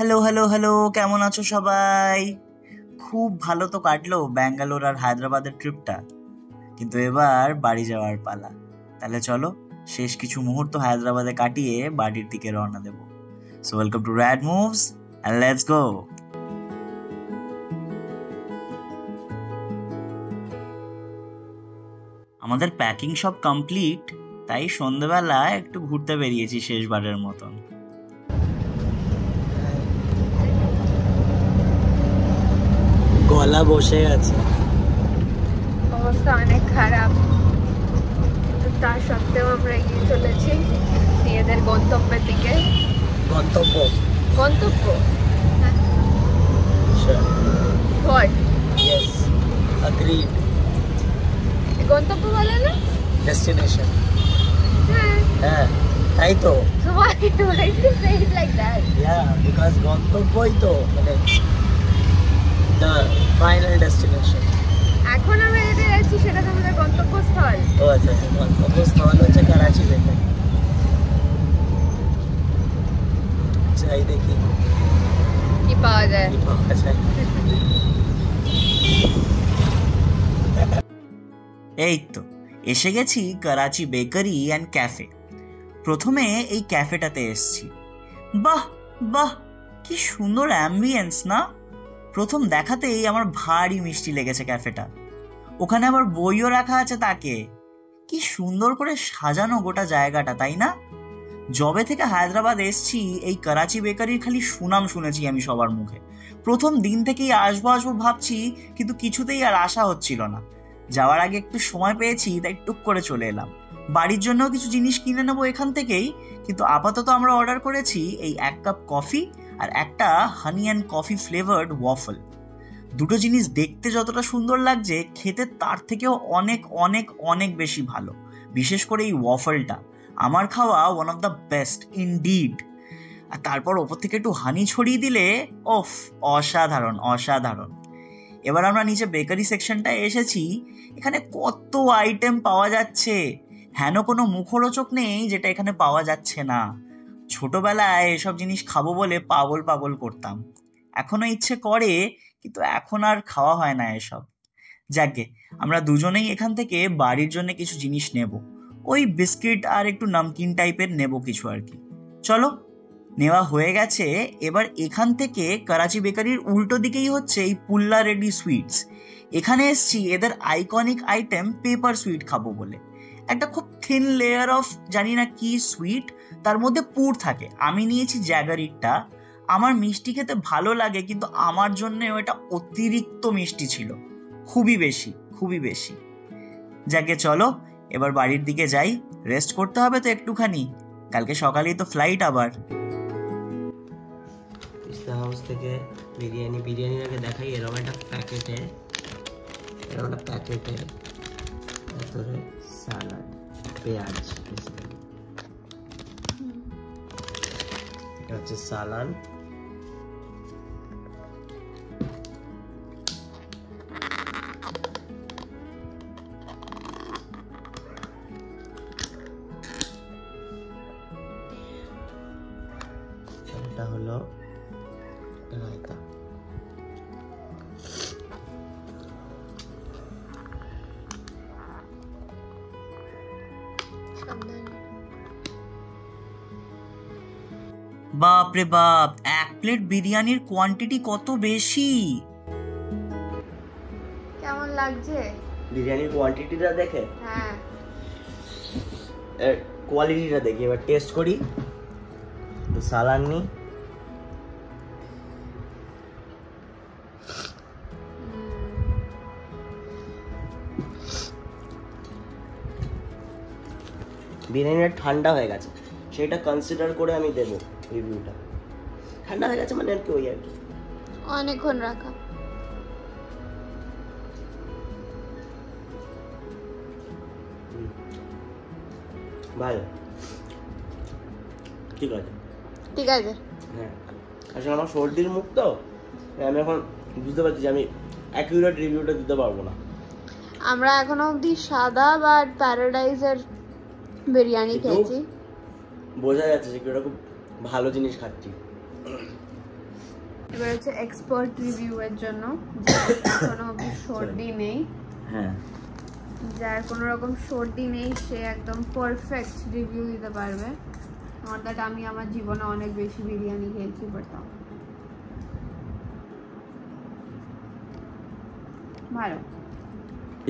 Hello hello hello, কেমন আছো সবাই? খুব ভালো তো কাটলো ব্যাঙ্গালোর আর হায়দ্রাবাদের ট্রিপটা, কিন্তু এবার বাড়ি যাওয়ার পালা। তাহলে চলো শেষ কিছু মুহূর্ত হায়দ্রাবাদে কাটিয়ে বাড়ির দিকে রওনা দেবো। So welcome to rad moves and let's go. আমাদের প্যাকিং সব কমপ্লিট, তাই সন্ধ্যেবেলা একটু ঘুরতে বেরিয়েছি শেষবারের মতন। গলা বসে আছে, অবস্থা অনেক খারাপ, কিন্তু তার সত্ত্বেও আমরা এগিয়ে চলেছি নিজেদের গন্তব্যের দিকে। গন্তব্য গন্তব্য গন্তব্য বলে না, ডেস্টিনেশন। হ্যাঁ হ্যাঁ তাই তো। So why do you say it like that? Yeah, because গন্তব্যই তো মানে the final destination. এখন আমরা যেতে যাচ্ছি সেটা তো আমাদের গন্তব্যস্থল। ও আচ্ছা, গন্তব্যস্থল হচ্ছে করাচি বেকারি। যাই দেখি কি পাওয়া যায়। এই তো এসে গেছি করাচি বেকারি অ্যান্ড ক্যাফে। প্রথমে এই ক্যাফেটাতে এসছি। বাহ বাহ, কি সুন্দর অ্যাম্বিয়েন্স না! প্রথম দেখাতেই আমার ভারী মিষ্টি লেগেছে ক্যাফেটা। ওখানে আবার বইও রাখা আছে তাকে। কি সুন্দর করে সাজানো গোটা জায়গাটা, তাই না? যবে থেকে হায়দ্রাবাদ এসছি এই করাচি বেকারির খালি সুনাম শুনেছি আমি সবার মুখে। প্রথম দিন থেকেই আসবো আসবো ভাবছি, কিন্তু কিছুতেই আর আশা হচ্ছিল না। যাওয়ার আগে একটু সময় পেয়েছি, তাই টুক করে চলে এলাম। বাড়ির জন্যও কিছু জিনিস কিনে নেবো এখান থেকেই, কিন্তু আপাতত আমরা অর্ডার করেছি এই 1 কাপ কফি আর একটা হানি অ্যান্ড কফি ফ্লেভার্ড ওয়াফল। দুটো জিনিস দেখতে যতটা সুন্দর লাগছে, খেতে তার থেকেও অনেক অনেক অনেক বেশি ভালো। বিশেষ করে এই ওয়াফলটা আমার খাওয়া one of the best indeed. আর তারপর ওপর থেকে একটু হানি ছড়িয়ে দিলে ওফ, অসাধারণ অসাধারণ। এবার আমরা নিচে বেকারি সেকশনটায় এসেছি। এখানে কত আইটেম পাওয়া যাচ্ছে, হেন কোনো মুখরোচক নেই যেটা এখানে পাওয়া যাচ্ছে না। ছোটবেলায় এসব জিনিস খাবো বলে পাগল পাগল করতাম, এখনো ইচ্ছে করে, কিন্তু এখন আর খাওয়া হয় না এসব। যাকে আমরা দুজনেই এখান থেকে বাড়ির জন্য কিছু জিনিস নেব, ওই বিস্কিট আর একটু নামকিন টাইপের নেব কিছু আর কি। চলো, নেওয়া হয়ে গেছে। এবার এখান থেকে করাচি বেকারির উল্টো দিকেই হচ্ছে এই পুল্লা রেডি সুইটস। এখানে এসছি এদের আইকনিক আইটেম পেপার সুইট খাবো বলে। একটা খুব থিন লেয়ার অফ জানি না কি সুইট, তার মধ্যে পুর থাকে। আমি নিয়েছি জ্যাগারিটা। আমার মিষ্টি খেতে ভালো লাগে, কিন্তু আমার জন্য এটা অতিরিক্ত মিষ্টি ছিল, খুবই বেশি খুবই বেশি। যাকে চলো এবার বাড়ির দিকে যাই, রেস্ট করতে হবে তো একটুখানি, কালকে সকালেই তো ফ্লাইট আবার। পিস্তা হাউস থেকে বিরিয়ানির আগে দেখাই এরকম একটা প্যাকেটে ভেতরে সালাড, পেঁয়াজ, এটা হচ্ছে সালাড। এটা হলো রায়তা। বাপ রে বাপ, 1 প্লেট বিরিয়ানির কোয়ান্টিটি কত বেশি! কেমন লাগছে বিরিয়ানির কোয়ান্টিটিটা দেখে হ্যাঁ, কোয়ালিটিটা দেখি। এবার টেস্ট করি। তো সালাড নি, বিরিয়ানিটা ঠান্ডা হয়ে গেছে, সেটা কনসিডার করে আমি দেবো রিভিউটা। ঠান্ডা হয়ে গেছে মানে আর কি, ওই আর কি অনেকক্ষণ রাখা। ভালো, ঠিক আছে ঠিক আছে। হ্যাঁ, আসলে আমার সর্দির মুখ তো, আমি এখন বুঝতে পারছি যে আমি অ্যাকিউরেট রিভিউটা দিতে পারবো না। আমরা এখনো অবধি সাদা বা প্যারাডাইজের বিরিয়ানি খেয়েছি, বোঝা যাচ্ছে যে কি ওটা খুব ভালো জিনিস খাচ্ছি। এবার হচ্ছে এক্সপার্ট রিভিউ এর জন্য কোনো সর্দি নেই, হ্যাঁ যার কোনো রকম সর্দি নেই সে একদম পারফেক্ট রিভিউ দিতে পারবে। অর্থাৎ আমি আমার জীবনে অনেক বেশি বিরিয়ানি খেয়েছি, বাট ভালো।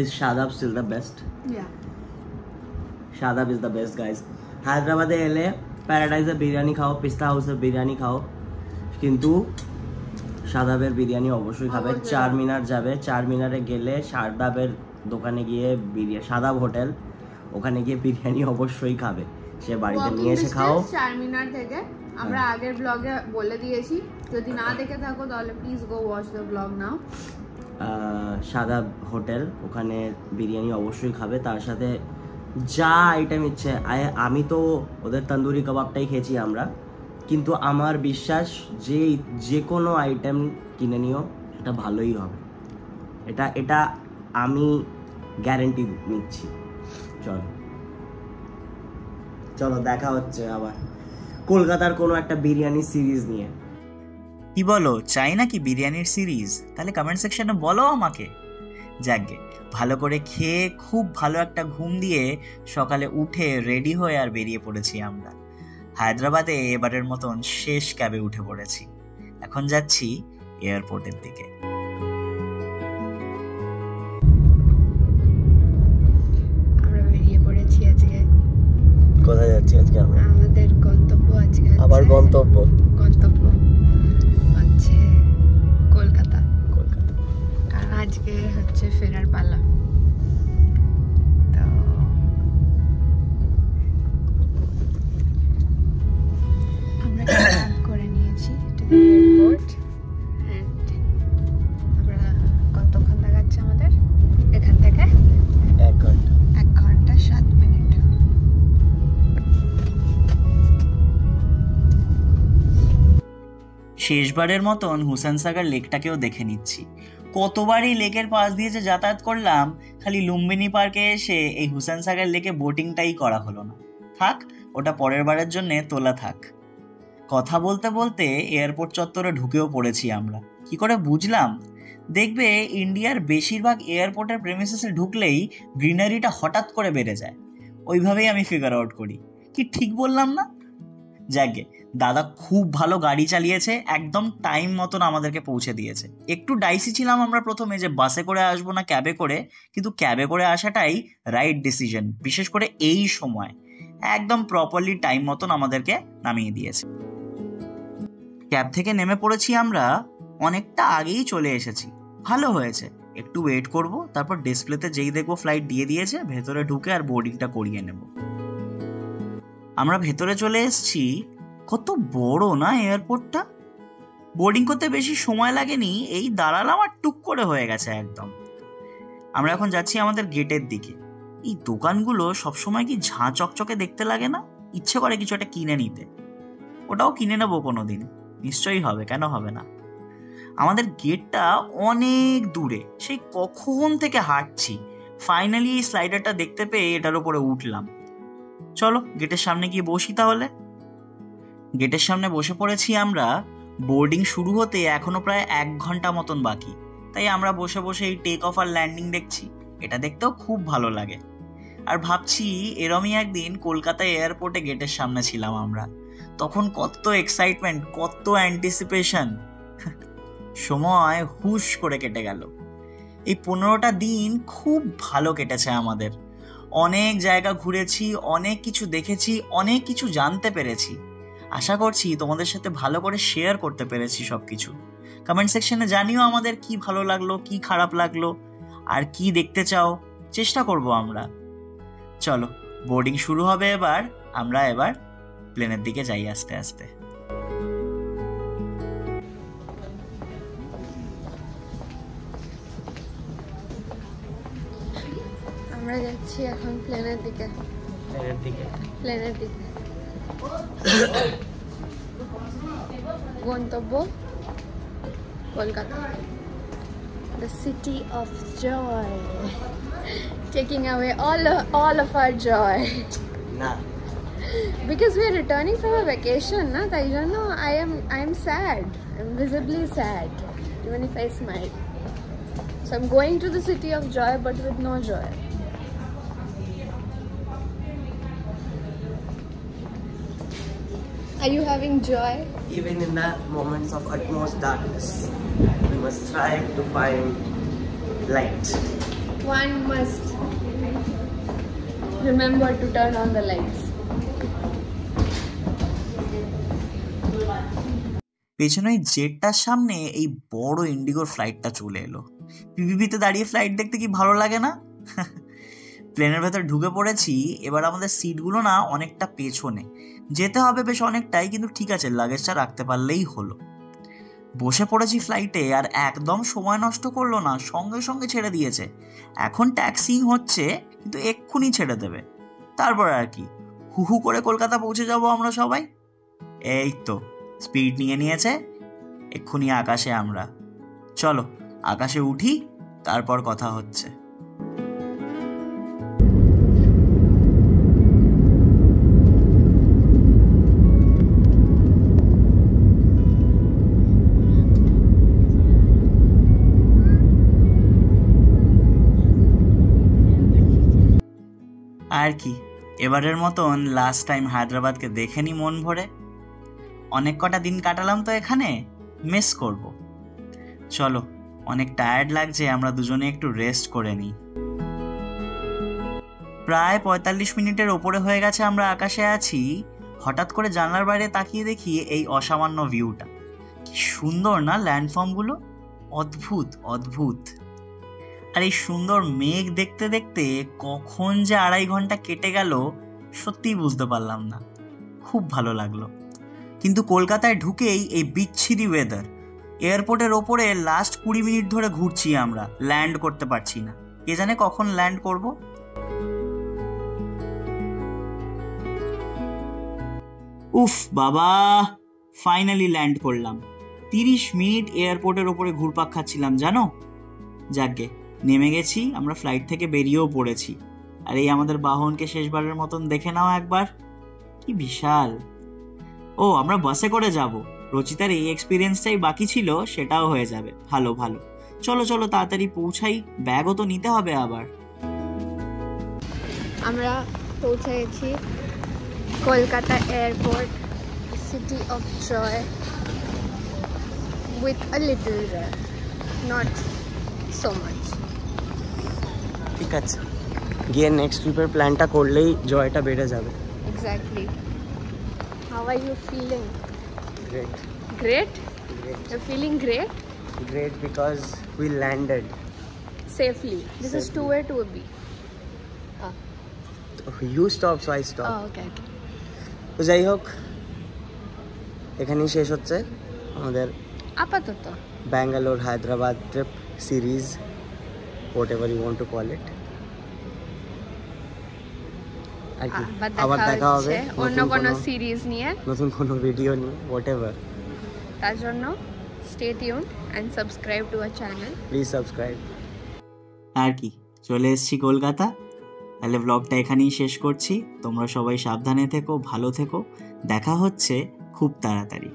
Is Shadab still the best? Yeah. Shadab is the best, guys. হায়দ্রাবাদে এলে প্যারাডাইজের বিরিয়ানি খাও, পিস্তা হাউসের বিরিয়ানি খাও, কিন্তু শাদাবের বিরিয়ানি অবশ্যই খাবে। চারমিনার যাবে, চারমিনারে গেলে শাদাবের দোকানে গিয়ে শাদাব হোটেল, ওখানে গিয়ে বিরিয়ানি অবশ্যই খাবে। সে বাড়িতে নিয়ে এসে খাও। চারমিনার থেকে আমরা আগের ব্লগে বলে দিয়েছি, যদি না দেখে থাকো তাহলে please go watch the blog now. Shadab hotel, ওখানে বিরিয়ানি অবশ্যই খাবে। তার সাথে যা আইটেম ইচ্ছে, আমি তো ওদের তন্দুরি কাবাবটাই খেয়েছি আমরা, কিন্তু আমার বিশ্বাস যে কোনো আইটেম কিনে নিও সেটা ভালোই হবে, এটা আমি গ্যারেন্টি নিচ্ছি। চলো দেখা হচ্ছে আবার কলকাতার কোনো একটা বিরিয়ানি সিরিজ নিয়ে। কি বলো, চাই নাকি বিরিয়ানির সিরিজ? তাহলে কমেন্ট সেকশনে বলো আমাকে। যাকগে, ভালো করে খেয়ে খুব ভালো একটা ঘুম দিয়ে সকালে উঠে রেডি হয়ে আর বেরিয়ে পড়েছি আমরা। হায়দ্রাবাদে এবারের মতন শেষ ক্যাবে উঠে পড়েছি। এখন যাচ্ছি এয়ারপোর্টের দিকে। আমরা বেরিয়ে পড়েছি আজকে। কোথায় যাচ্ছি আজকে আমরা? আমাদের গন্তব্য আজকে আবার গন্তব্য হচ্ছে কলকাতা। কারণ আজকে হচ্ছে ফেরার পালা। তো আমরা ক্যাব করে নিয়েছি টু দ্য এয়ারপোর্ট, এন্ড আমরা কতক্ষণ দেখাচ্ছে আমাদের এখান থেকে? 1 ঘন্টা 1 ঘন্টা 7 মিনিট। শেষবারের মতন হুসেন সাগর লেকটাকেও দেখে নিচ্ছি। কতবারই লেকের পাশ দিয়ে যে যাতায়াত করলাম, খালি লুম্বিনী পার্কে এসে এই হুসেন সাগর লেকে বোটিংটাই করা হলো না। থাক, ওটা পরের বারের জন্য তোলা থাক। কথা বলতে বলতে এয়ারপোর্ট চত্বরে ঢুকেও পড়েছি আমরা। কি করে বুঝলাম? দেখবে ইন্ডিয়ার বেশিরভাগ এয়ারপোর্টের প্রেমিসেসে ঢুকলেই গ্রিনারিটা হঠাৎ করে বেড়ে যায়। ওইভাবেই আমি ফিগার আউট করি। কি ঠিক বললাম না? যাকে, দাদা খুব ভালো গাড়ি চালিয়েছে, একদম টাইম মতন আমাদেরকে পৌঁছে দিয়েছে। একটু ডাইসি ছিলাম আমরা প্রথমে যে বাসে করে আসবো না ক্যাবে করে, কিন্তু ক্যাবে করে আসাটাই রাইট ডিসিশন, বিশেষ করে এই সময়। একদম প্রপারলি টাইম মতন আমাদেরকে নামিয়ে দিয়েছে। ক্যাব থেকে নেমে পড়েছি আমরা, অনেকটা আগেই চলে এসেছি। ভালো হয়েছে, একটু ওয়েট করব, তারপর ডিসপ্লেতে যেই দেখবো ফ্লাইট দিয়ে দিয়েছে, ভেতরে ঢুকে আর বোর্ডিংটা করিয়ে নেব। আমরা ভেতরে চলে এসেছি। কত বড় না এয়ারপোর্টটা! বোর্ডিং করতে বেশি সময় লাগেনি, এই দাঁড়ালাম আর টুক করে হয়ে গেছে একদম। আমরা এখন যাচ্ছি আমাদের গেটের দিকে। এই দোকানগুলো সবসময় কি ঝাঁ চকচকে দেখতে লাগে না? ইচ্ছে করে কিছু একটা কিনে নিতে। ওটাও কিনে নেবো কোনোদিন, নিশ্চয়ই হবে, কেন হবে না। আমাদের গেটটা অনেক দূরে, সেই কখন থেকে হাঁটছি, ফাইনালি এই স্লাইডারটা দেখতে পেয়ে এটার উপরে উঠলাম। চলো গেটের সামনে গিয়ে বসি তাহলে। গেটের সামনে বসে পড়েছি আমরা। বোর্ডিং শুরু হতে এখনো প্রায় 1 ঘন্টা মতন বাকি, তাই আমরা বসে বসে এই টেক অফ আর ল্যান্ডিং দেখছি। এটা দেখতেও খুব ভালো লাগে। আর ভাবছি এরমই একদিন কলকাতা এয়ারপোর্টে গেটের সামনে ছিলাম আমরা, তখন কত এক্সাইটমেন্ট, কত অ্যান্টিসিপেশন। সময় হুশ করে কেটে গেল। এই 15টা দিন খুব ভালো কেটেছে আমাদের। অনেক জায়গা ঘুরেছি, অনেক কিছু দেখেছি, অনেক কিছু জানতে পেরেছি। আশা করছি তোমাদের সাথে ভালো করে শেয়ার করতে পেরেছি সবকিছু। কমেন্ট সেকশনে জানিও আমাদের কি ভালো লাগলো, কি খারাপ লাগলো, আর কি দেখতে চাও, চেষ্টা করব আমরা। চলো বোর্ডিং শুরু হবে এবার। আমরা এবার প্লেনের দিকে যাই আস্তে আস্তে। আমরা যাচ্ছি এখন প্লেনের দিকে। গন্তব্য Kolkata, the city of joy, taking away all of our joy. না, Because we are returning from a vacation, na? তাই জন্য I am sad. I'm visibly sad, even if I smile. So I'm going to the city of joy, but with no joy. Are you having joy? Even in the moments of utmost darkness, we must strive to find light. One must remember to turn on the lights. পেছনে ওই জেটটার সামনে এই বড় ইন্ডিগোর ফ্লাইটটা চলে এলো। পিপিপিতে দাঁড়িয়ে flight দেখতে কি ভালো লাগে না? প্লেনের ভেতর ঢুকে পড়েছি। এবার আমাদের সিটগুলো না অনেকটা পেছনে, যেতে হবে বেশ অনেকটাই, কিন্তু ঠিক আছে, লাগেজটা রাখতে পারলেই হলো। বসে পড়েছি ফ্লাইটে, আর একদম সময় নষ্ট করলো না, সঙ্গে সঙ্গে ছেড়ে দিয়েছে। এখন ট্যাক্সিং হচ্ছে, কিন্তু এক্ষুনি ছেড়ে দেবে। তারপর আর কি, হু হু করে কলকাতা পৌঁছে যাব আমরা সবাই। এই তো স্পিড নিয়ে নিয়েছে, এক্ষুনি আকাশে আমরা। চলো আকাশে উঠি, তারপর কথা হচ্ছে। আর কি, এবারের মতন লাস্ট টাইম হায়দ্রাবাদকে দেখে নি মন ভরে। অনেক কটা দিন কাটালাম তো এখানে, মিস করব। চলো, অনেক টায়ার্ড লাগছে, আমরা দুজনে একটু রেস্ট করে নিই। প্রায় 45 মিনিটের ওপরে হয়ে গেছে আমরা আকাশে আছি। হঠাৎ করে জানলার বাইরে তাকিয়ে দেখি এই অসামান্য ভিউটা। কি সুন্দর না ল্যান্ডফর্মগুলো, অদ্ভুত অদ্ভুত। আর এই সুন্দর মেঘ দেখতে দেখতে কখন যে 2.5 ঘন্টা কেটে গেল সত্যিই বুঝতে পারলাম না। খুব ভালো লাগলো। কিন্তু কলকাতায় ঢুকেই এই বিচ্ছিরি ওয়েদার। এয়ারপোর্টের ওপরে লাস্ট 20 মিনিট ধরে ঘুরছি আমরা, ল্যান্ড করতে পারছি না। কে জানে কখন ল্যান্ড করব। উফ বাবা, ফাইনালি ল্যান্ড করলাম। 30 মিনিট এয়ারপোর্টের ওপরে ঘুরপাক খাচ্ছিলাম জানো। যাকগে, নেমে গেছি আমরা, ফ্লাইট থেকে বেরিয়েও পড়েছি। আর এই আমাদের বাহনকে শেষবারের মতন দেখে নাও একবার, কি বিশাল। ও, আমরা বাসে করে যাব। রচিতার এই এক্সপিরিয়েন্সটাই বাকি ছিল, সেটাও হয়ে যাবে। ভালো ভালো, চলো চলো তাড়াতাড়ি পৌঁছাই, ব্যাগও তো নিতে হবে আবার। আমরা পৌঁছে গেছি Kolkata airport, city of joy, with a little joy, not so much. ঠিক আছে, গিয়ে নেক্সট ট্রিপের প্ল্যানটা করলেই জয়টা বেড়ে যাবে। Exactly. How are you feeling? Great. Great? Great. You're feeling great? Great because we landed Safely. This is Safely. 2A to a B. Oh. You stop, so I stop. Oh, okay. তো যাই হোক, এখানেই শেষ হচ্ছে আমাদের আপাতত Bangalore Hyderabad trip series, whatever you want to call it. আর কি, আবার দেখা হবে অন্য কোনো সিরিজ নিয়ে, নতুন কোনো ভিডিও নিয়ে, হোয়াট এভার। তার জন্য stay tuned and subscribe to our channel. Please subscribe. আর কি, চলে এসেছি কলকাতা। তাহলে ব্লগটা এখানেই শেষ করছি। তোমরা সবাই সাবধানে থেকো, ভালো থেকো। দেখা হচ্ছে খুব তাড়াতাড়ি।